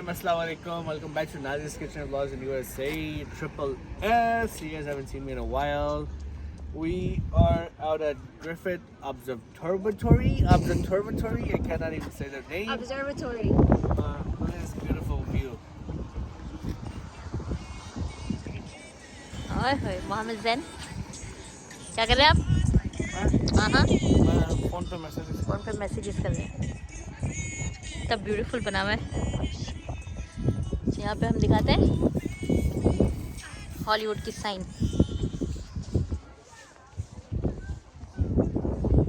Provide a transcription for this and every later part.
Assalamualaikum, welcome back to Nadias Kitchen Vlogs USA, Triple S. You guys haven't seen me in a while. We are out at Griffith Observatory. I cannot even say their name. Observatory. Look at this beautiful view. Mohammed Zain, क्या कर रहे हैं आप? Phone पे messages कर रहे हैं. तब ब्यूटीफुल बना हुआ है. यहाँ पे हम दिखाते हैं हॉलीवुड की साइन.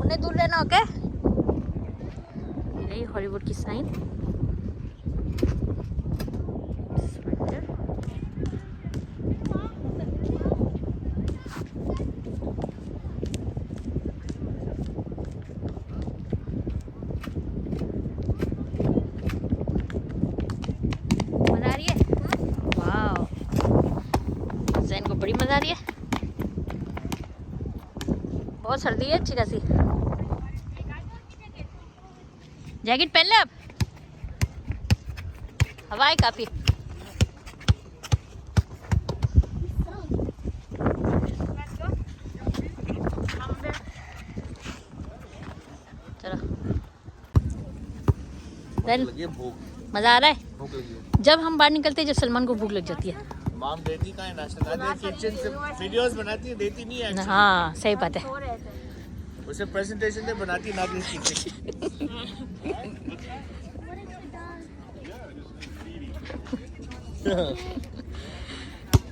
उन्हें दूर रहना, ओके? यही हॉलीवुड की साइन. बड़ी मजा आ रही है. बहुत सर्दी है अच्छी खासी. जैकेट पहन ले अब, हवा है काफी. चलो मजा आ रहा है. जब हम बाहर निकलते हैं, जब सलमान को भूख लग जाती है. माम देती का है नाश्ता. नादिया किचन से वीडियोस बनाती है, देती नहीं है. हाँ सही बात है. उसे प्रेजेंटेशन में बनाती नादिया किचन.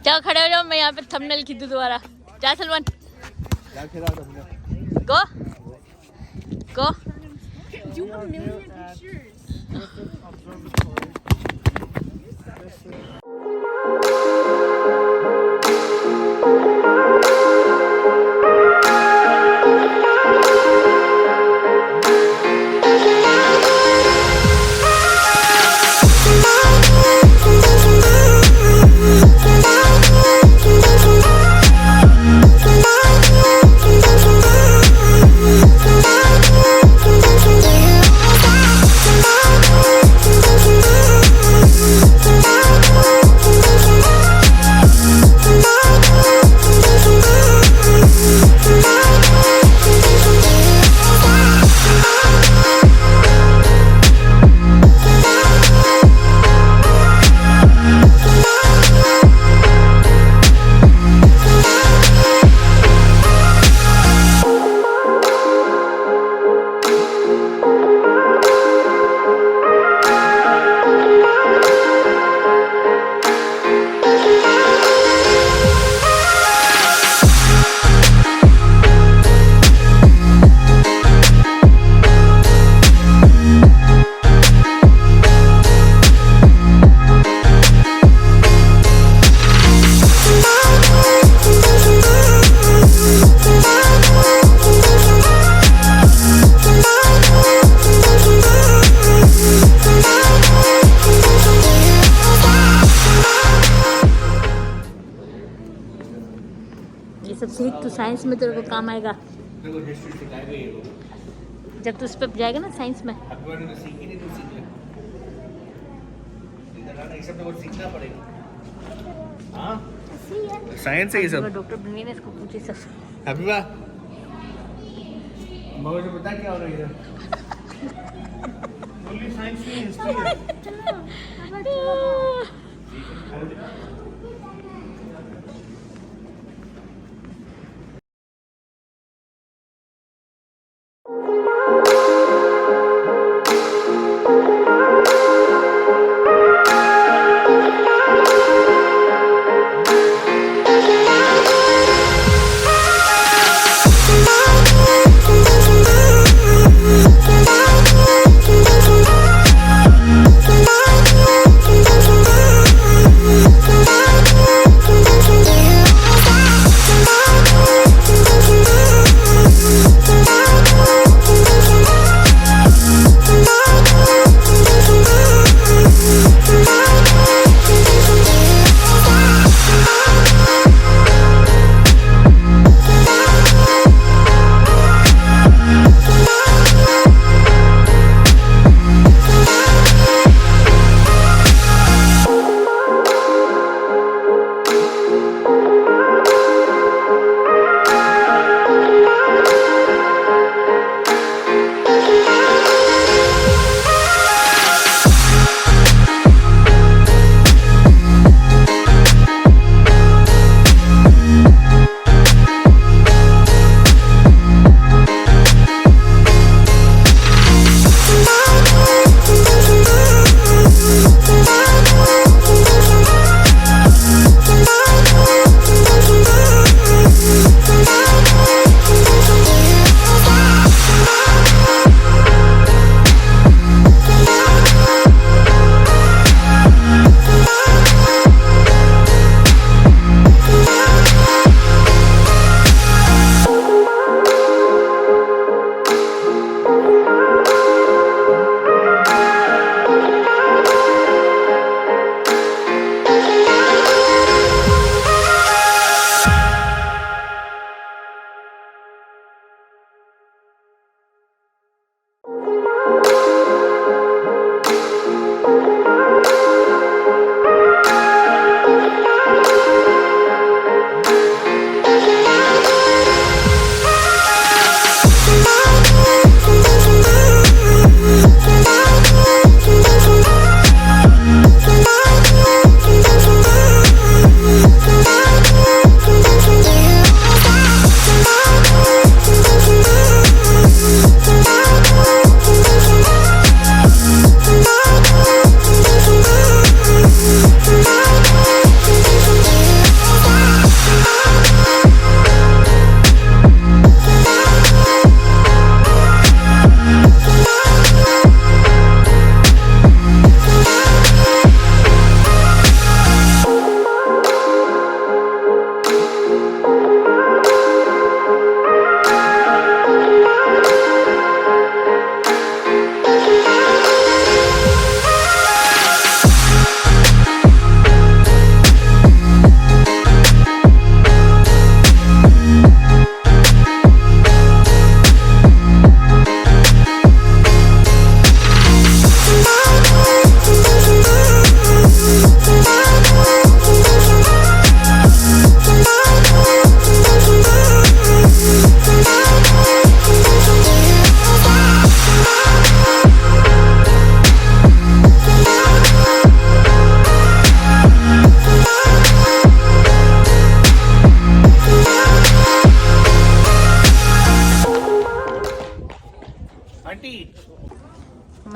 चलो खड़े हो जाओ, मैं यहाँ पे थंबनेल खींचू दोबारा. जा सलमान, क्या खिला तुमने? गो गो. ये सब सीख तो साइंस में तेरे को काम आएगा. जब तू उस पर जाएगा ना साइंस में. साइंस है ये सब. डॉक्टर बनने ने इसको पूछे सब. हबीबा मुझे पता क्या हो रही है. ओनली साइंस नहीं, हिस्ट्री है.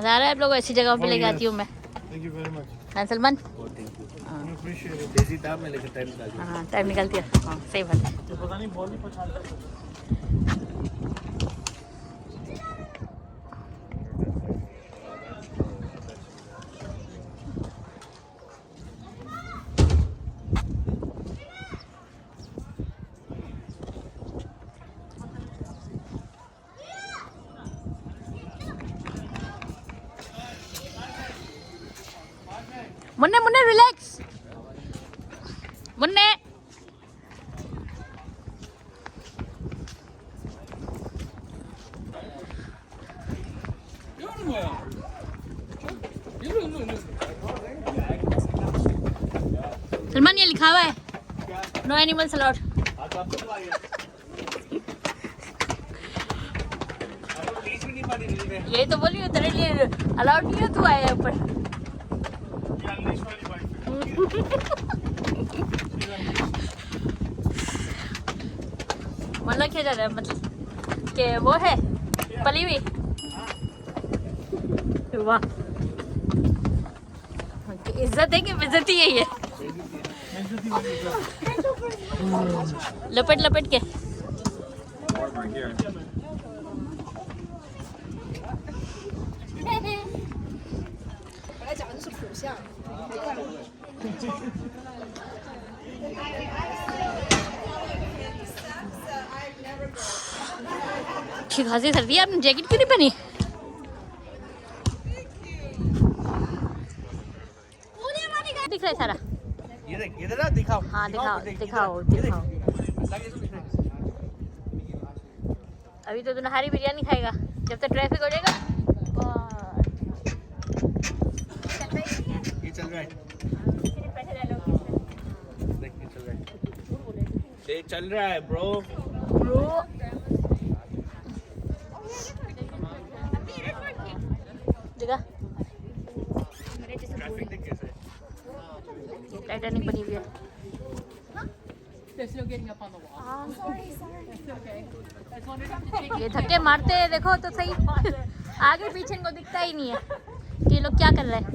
मजा आ रहा है आप लोग ऐसी जगहों पे लेके आती हूँ मैं। Thank you very much. हाँ Salman. Thank you, appreciate it. देसी दाम में लेकर टाइम निकाल दिया। हाँ टाइम निकलती है, हाँ सही बात है। पता नहीं बॉल ही पछाड़ मुन्ने मुन्ने रिलैक्स, मुन्ने। सलमान ये लिखा हुआ है नो एनिमल्स अलाउड। यही तो बोली तेरे लिए अलाउड नहीं है, तू आया ऊपर। मतलब क्या जा रहा है, मतलब कि वो है पली हुई। वाह, इज्जत है कि बेइज्जती है ये। लपेट लपेट के अच्छी खासी सर्दी है, आपने जैकेट क्यों नहीं पहनी? दिख रहा है सारा। ये देख, ये ना दिखाओ। हाँ दिखाओ दिखाओ दिखाओ। अभी तो नहारी बिरयानी खाएगा जब तक ट्रैफिक हो जाएगा। ये चल रहा है, देख ये चल रहा है, ये चल रहा है ब्रो। देखा ट्रैफिक देख कैसे है। टाइटैनिक बनी हुई है। ये धक्के मारते हैं देखो तो सही, आगे पीछे इनको दिखता ही नहीं है कि ये लोग क्या कर रहे हैं।